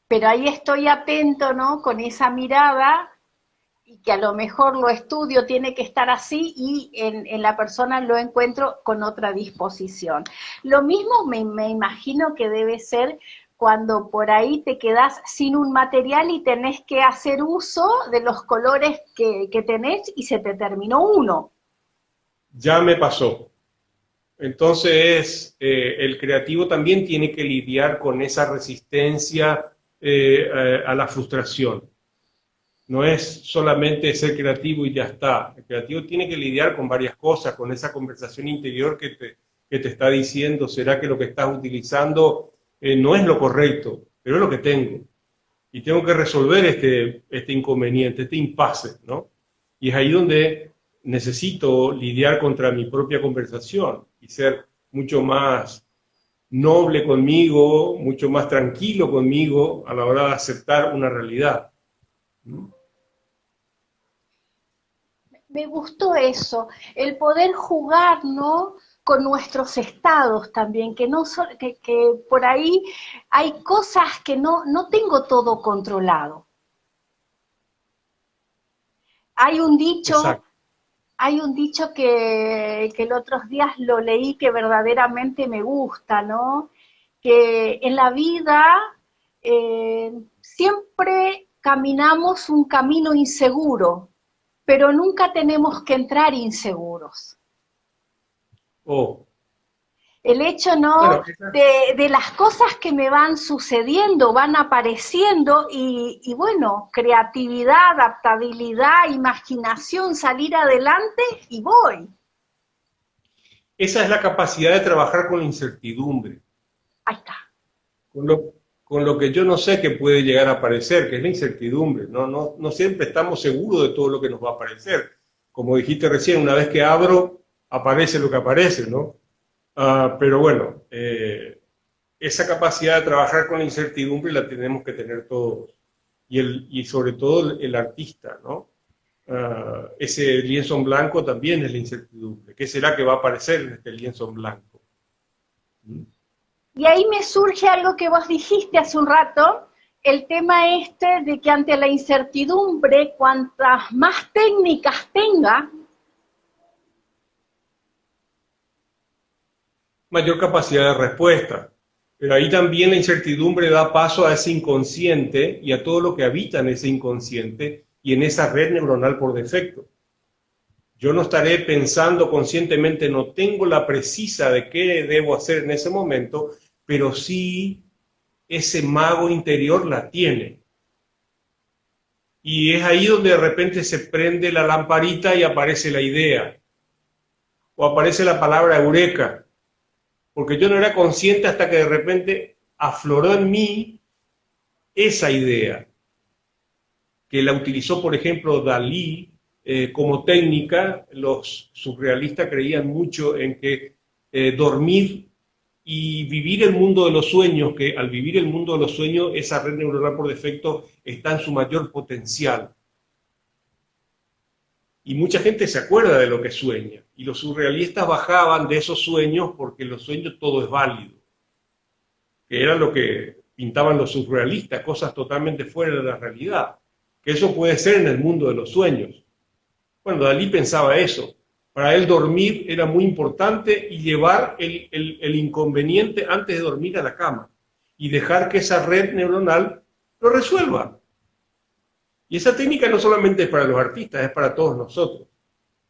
pero ahí estoy atento, ¿no? Con esa mirada y que a lo mejor lo estudio tiene que estar así y en la persona lo encuentro con otra disposición. Lo mismo me imagino que debe ser cuando por ahí te quedás sin un material y tenés que hacer uso de los colores que tenés y se te terminó uno. Ya me pasó. Entonces, el creativo también tiene que lidiar con esa resistencia a la frustración. No es solamente ser creativo y ya está. El creativo tiene que lidiar con varias cosas, con esa conversación interior que te está diciendo, ¿será que lo que estás utilizando no es lo correcto, pero es lo que tengo? Y tengo que resolver este inconveniente, este impasse, ¿no? Y es ahí donde necesito lidiar contra mi propia conversación y ser mucho más noble conmigo, mucho más tranquilo conmigo a la hora de aceptar una realidad. ¿Mm? Me gustó eso, el poder jugar, ¿no? Con nuestros estados también, que no que por ahí hay cosas que no tengo todo controlado. Hay un dicho, Exacto. hay un dicho que el otros días lo leí que verdaderamente me gusta, ¿no? Que en la vida siempre caminamos un camino inseguro, pero nunca tenemos que entrar inseguros. Oh, El hecho, ¿no? bueno, esa, De las cosas que me van sucediendo, van apareciendo y bueno, creatividad, adaptabilidad, imaginación, salir adelante y voy. esa es la capacidad de trabajar con la incertidumbre, Ahí está. con con lo que yo no sé que puede llegar a aparecer, que es la incertidumbre. No siempre estamos seguros de todo lo que nos va a aparecer. Como dijiste recién, una vez que abro, aparece lo que aparece, ¿no? Pero bueno, esa capacidad de trabajar con la incertidumbre la tenemos que tener todos. Y sobre todo el artista, ¿no? Ese lienzo en blanco también es la incertidumbre. ¿Qué será que va a aparecer en este lienzo en blanco? ¿Mm? Y ahí me surge algo que vos dijiste hace un rato, el tema este de que ante la incertidumbre, cuantas más técnicas tenga, Mayor capacidad de respuesta. Pero ahí también la incertidumbre da paso a ese inconsciente y a todo lo que habita en ese inconsciente y en esa red neuronal por defecto. Yo no estaré pensando conscientemente, no tengo la precisa de qué debo hacer en ese momento, pero sí ese mago interior la tiene. Y es ahí donde de repente se prende la lamparita y aparece la idea. O aparece la palabra eureka. Porque yo no era consciente hasta que de repente afloró en mí esa idea. Que la utilizó, por ejemplo, Dalí como técnica. Los surrealistas creían mucho en que dormir y vivir el mundo de los sueños, que al vivir el mundo de los sueños, esa red neuronal por defecto está en su mayor potencial. Y mucha gente se acuerda de lo que sueña. Y los surrealistas bajaban de esos sueños porque en los sueños todo es válido. Que era lo que pintaban los surrealistas, cosas totalmente fuera de la realidad. Que eso puede ser en el mundo de los sueños. Bueno, Dalí pensaba eso. Para él dormir era muy importante y llevar el inconveniente antes de dormir a la cama y dejar que esa red neuronal lo resuelva. Y esa técnica no solamente es para los artistas, es para todos nosotros.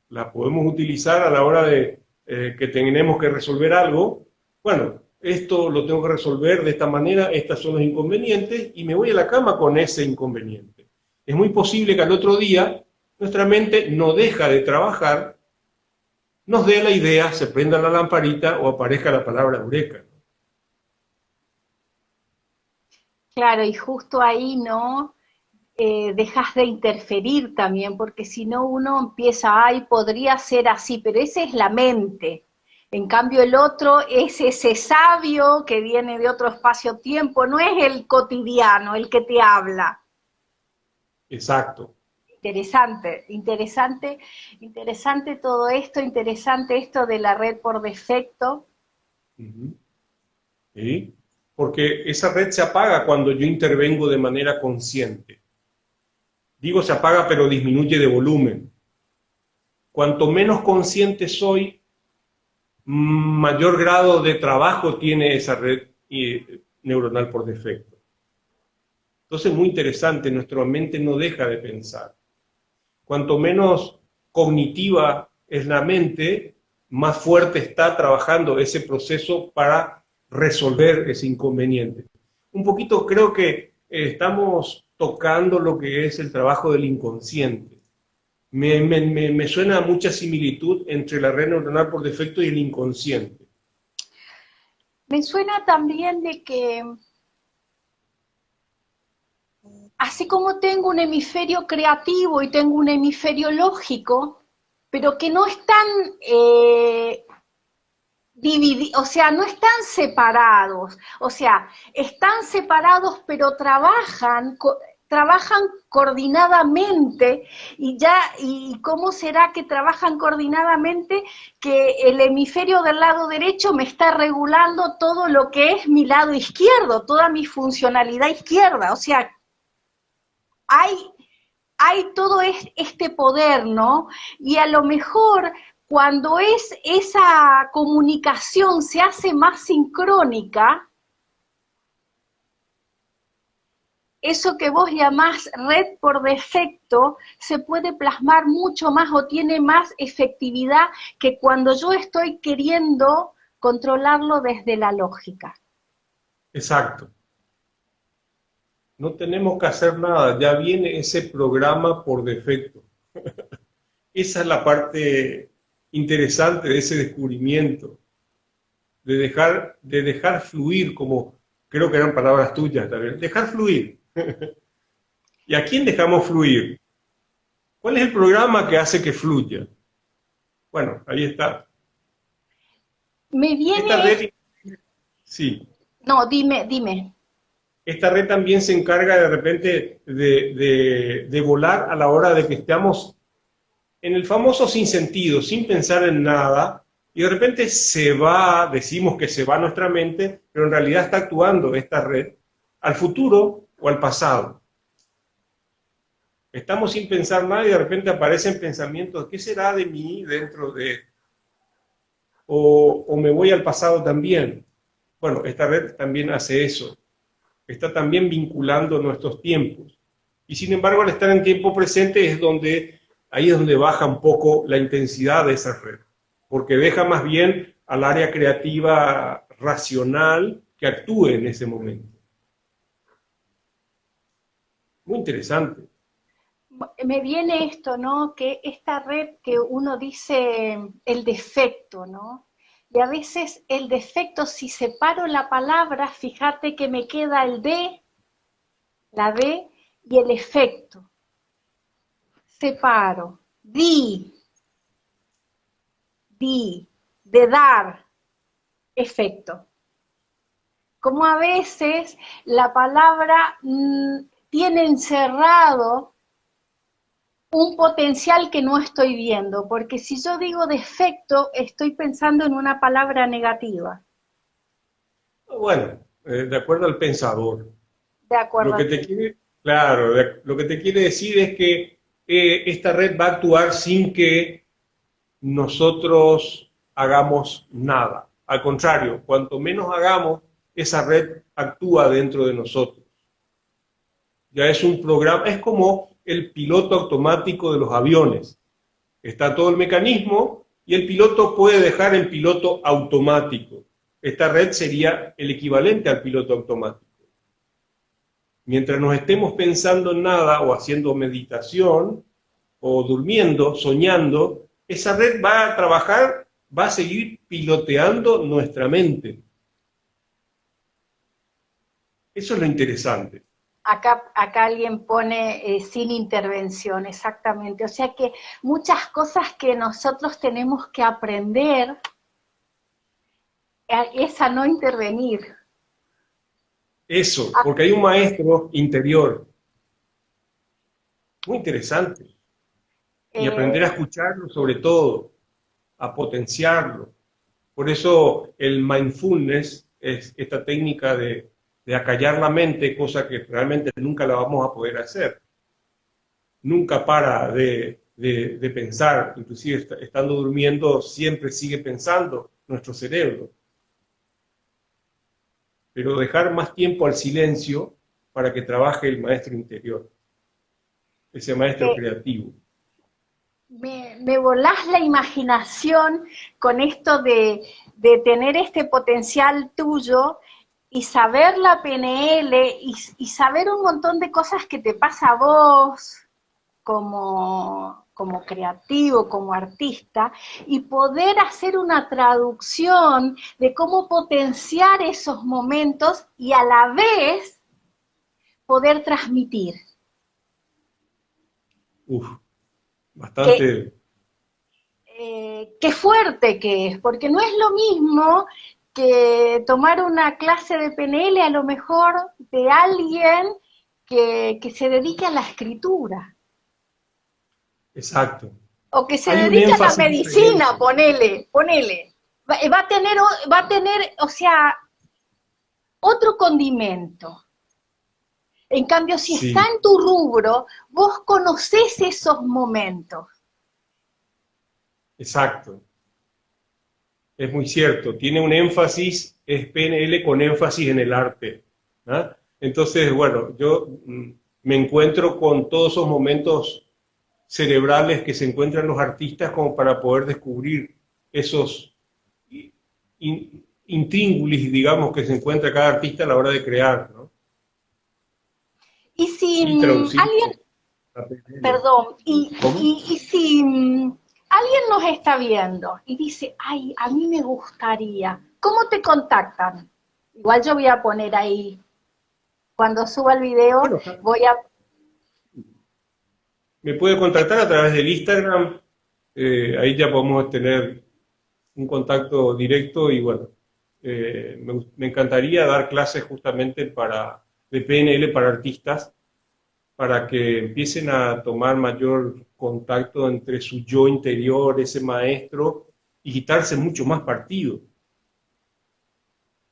La podemos utilizar a la hora de que tenemos que resolver algo. Bueno, esto lo tengo que resolver de esta manera, estos son los inconvenientes y me voy a la cama con ese inconveniente. Es muy posible que al otro día nuestra mente no deja de trabajar, nos dé la idea, se prenda la lamparita o aparezca la palabra eureka. Claro, y justo ahí, ¿no? Dejas de interferir también, porque si no uno empieza, ay, podría ser así, pero esa es la mente. En cambio el otro es ese sabio que viene de otro espacio-tiempo, no es el cotidiano, el que te habla. Exacto. Interesante, interesante, interesante todo esto, interesante esto de la red por defecto. ¿Sí? Porque esa red se apaga cuando yo intervengo de manera consciente. Digo se apaga, pero disminuye de volumen. Cuanto menos consciente soy, mayor grado de trabajo tiene esa red neuronal por defecto. Entonces, muy interesante, nuestra mente no deja de pensar. Cuanto menos cognitiva es la mente, más fuerte está trabajando ese proceso para resolver ese inconveniente. Un poquito creo que estamos tocando lo que es el trabajo del inconsciente. Me suena mucha similitud entre la red neuronal por defecto y el inconsciente. Me suena también de que así como tengo un hemisferio creativo y tengo un hemisferio lógico, pero que no están divididos, o sea, no están separados, o sea, están separados pero trabajan coordinadamente y cómo será que trabajan coordinadamente que el hemisferio del lado derecho me está regulando todo lo que es mi lado izquierdo, toda mi funcionalidad izquierda, o sea, hay todo este poder, ¿no? Y a lo mejor cuando esa comunicación se hace más sincrónica, eso que vos llamás red por defecto se puede plasmar mucho más o tiene más efectividad que cuando yo estoy queriendo controlarlo desde la lógica. Exacto. No tenemos que hacer nada, ya viene ese programa por defecto. Esa es la parte interesante de ese descubrimiento, de dejar fluir, como creo que eran palabras tuyas también, dejar fluir. ¿Y a quién dejamos fluir? ¿Cuál es el programa que hace que fluya? Bueno, ahí está. Me viene... Esta red, sí. No, dime. Esta red también se encarga de repente de volar a la hora de que estamos en el famoso sinsentido, sin pensar en nada, y de repente se va, decimos que se va nuestra mente, pero en realidad está actuando esta red al futuro o al pasado. Estamos sin pensar nada y de repente aparecen pensamientos, ¿qué será de mí dentro de...? O me voy al pasado también. Bueno, esta red también hace eso. Está también vinculando nuestros tiempos. Y sin embargo, al estar en tiempo presente ahí es donde baja un poco la intensidad de esa red, porque deja más bien al área creativa racional que actúe en ese momento. Muy interesante. Me viene esto, ¿no? Que esta red que uno dice el defecto, ¿no? Y a veces el defecto, si separo la palabra, fíjate que me queda el de, la D y el efecto. Separo. De dar, efecto. Como a veces la palabra tiene encerrado un potencial que no estoy viendo, porque si yo digo defecto, estoy pensando en una palabra negativa. Bueno, de acuerdo al pensador. De Lo acuerdo que al te que. quiere, claro, lo que te quiere decir es que esta red va a actuar sin que nosotros hagamos nada. Al contrario, cuanto menos hagamos, esa red actúa dentro de nosotros. Ya es un programa, es como el piloto automático de los aviones. Está todo el mecanismo y el piloto puede dejar en piloto automático. Esta red sería el equivalente al piloto automático. Mientras nos estemos pensando en nada o haciendo meditación o durmiendo, soñando, esa red va a trabajar, va a seguir piloteando nuestra mente. Eso es lo interesante. Acá alguien pone sin intervención, exactamente. O sea que muchas cosas que nosotros tenemos que aprender es a no intervenir. Eso, porque hay un maestro interior muy interesante y aprender a Eh, escucharlo sobre todo, a potenciarlo. Por eso el mindfulness es esta técnica de acallar la mente, cosa que realmente nunca la vamos a poder hacer. Nunca para de pensar, inclusive estando durmiendo siempre sigue pensando nuestro cerebro. Pero dejar más tiempo al silencio para que trabaje el maestro interior, ese maestro eh, creativo. me volás la imaginación con esto de tener este potencial tuyo y saber la PNL y saber un montón de cosas que te pasa a vos como creativo, como artista, y poder hacer una traducción de cómo potenciar esos momentos y a la vez poder transmitir. Uf, Que bastante. qué fuerte que es, porque no es lo mismo que tomar una clase de PNL a lo mejor de alguien que se dedique a la escritura, Exacto. o que se Hay un dedique a la énfasis medicina, diferente. ponele. Va a tener, o sea, otro condimento. En cambio, si está Sí, en tu rubro, vos conocés esos momentos. exacto. Es muy cierto. Tiene un énfasis, es PNL con énfasis en el arte. ¿Ah? Entonces, bueno, yo me encuentro con todos esos momentos cerebrales que se encuentran los artistas como para poder descubrir esos intríngulis, digamos, que se encuentra cada artista a la hora de crear, ¿no? Y si Y traducirlo alguien, a PNL. perdón, ¿Cómo? y si alguien nos está viendo y dice, ay, a mí me gustaría, ¿cómo te contactan? Igual yo voy a poner ahí, cuando suba el video, Bueno, voy a. me puede contactar a través del Instagram, ahí ya podemos tener un contacto directo y bueno, me encantaría dar clases justamente de PNL para artistas, para que empiecen a tomar mayor contacto entre su yo interior, ese maestro, y quitarse mucho más partido,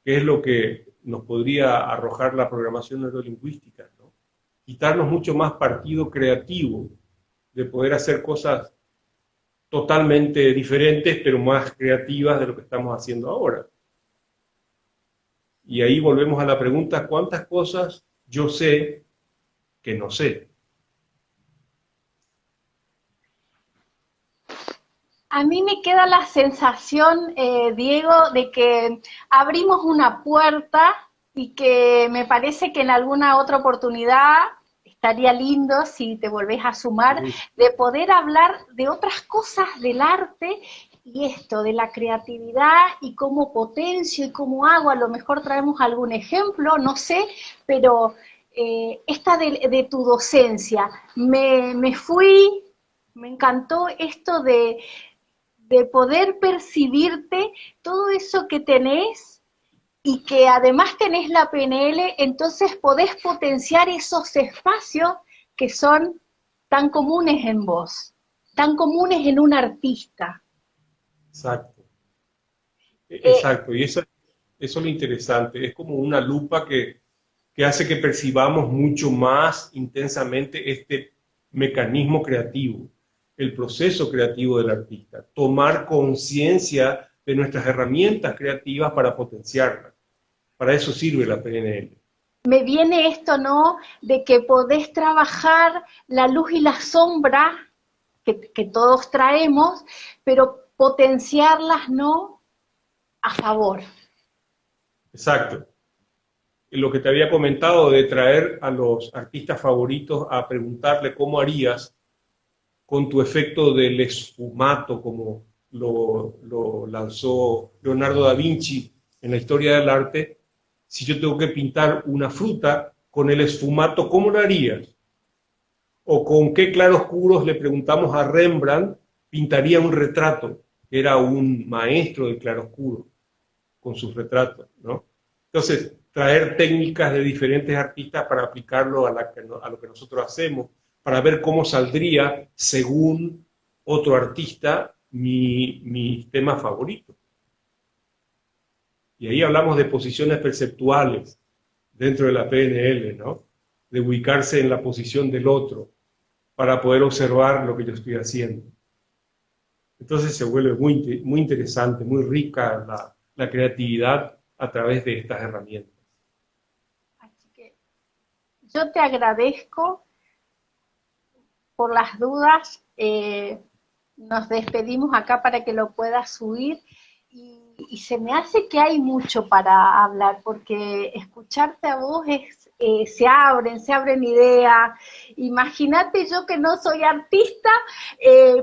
que es lo que nos podría arrojar la programación neurolingüística, ¿no? Quitarnos mucho más partido creativo, de poder hacer cosas totalmente diferentes, pero más creativas de lo que estamos haciendo ahora. Y ahí volvemos a la pregunta, ¿cuántas cosas yo sé que no sé? A mí me queda la sensación, Diego, de que abrimos una puerta y que me parece que en alguna otra oportunidad estaría lindo si te volvés a sumar, de poder hablar de otras cosas del arte y esto, de la creatividad y cómo potencio y cómo hago, a lo mejor traemos algún ejemplo, no sé, pero esta de tu docencia, me fui, me encantó esto de poder percibirte todo eso que tenés y que además tenés la PNL, entonces podés potenciar esos espacios que son tan comunes en vos, tan comunes en un artista. Exacto, Eh, exacto. Y eso es lo interesante. Es como una lupa que hace que percibamos mucho más intensamente este mecanismo creativo, el proceso creativo del artista, tomar conciencia de nuestras herramientas creativas para potenciarlas. Para eso sirve la PNL. Me viene esto, ¿no? De que podés trabajar la luz y la sombra que todos traemos, pero potenciarlas, ¿no? A favor. Exacto. Lo que te había comentado de traer a los artistas favoritos a preguntarle cómo harías con tu efecto del esfumato, como lo lanzó Leonardo da Vinci en la historia del arte. Si yo tengo que pintar una fruta con el esfumato, ¿cómo lo harías? O con qué claroscuros, le preguntamos a Rembrandt, pintaría un retrato, que era un maestro del claroscuro con sus retratos, ¿no? Entonces, traer técnicas de diferentes artistas para aplicarlo a lo que nosotros hacemos, para ver cómo saldría, según otro artista, mi tema favorito. Y ahí hablamos de posiciones perceptuales dentro de la PNL, ¿no? De ubicarse en la posición del otro para poder observar lo que yo estoy haciendo. Entonces se vuelve muy interesante, muy rica la creatividad a través de estas herramientas. Así que yo te agradezco por las dudas. Nos despedimos acá para que lo puedas subir y se me hace que hay mucho para hablar, porque escucharte a vos se abren ideas. Imagínate yo que no soy artista,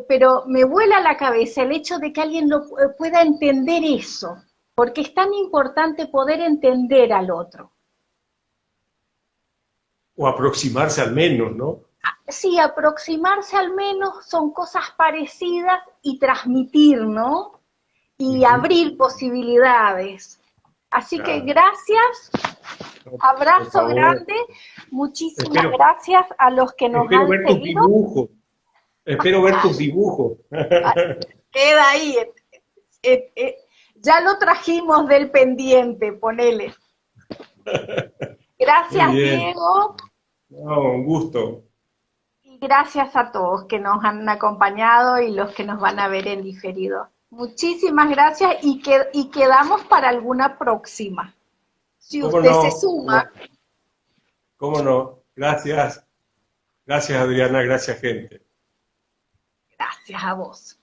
pero me vuela la cabeza el hecho de que alguien pueda entender eso, porque es tan importante poder entender al otro. O aproximarse al menos, ¿no? Sí, aproximarse al menos son cosas parecidas y transmitir, ¿no? Y Ujú. abrir posibilidades. Así que Claro. gracias, No, por abrazo favor. grande, muchísimas Espero, gracias a los que nos espero han ver tus seguido. dibujos. Espero ver tus dibujos. Queda ahí, ya lo trajimos del pendiente, ponele. Muy Gracias, bien. Diego. No, un gusto. Y gracias a todos que nos han acompañado y los que nos van a ver en diferido. Muchísimas gracias y quedamos para alguna próxima. Si ¿Cómo usted se no? ¿Cómo suma, no? ¿Cómo no? Gracias. Gracias, Adriana. Gracias, gente. gracias a vos.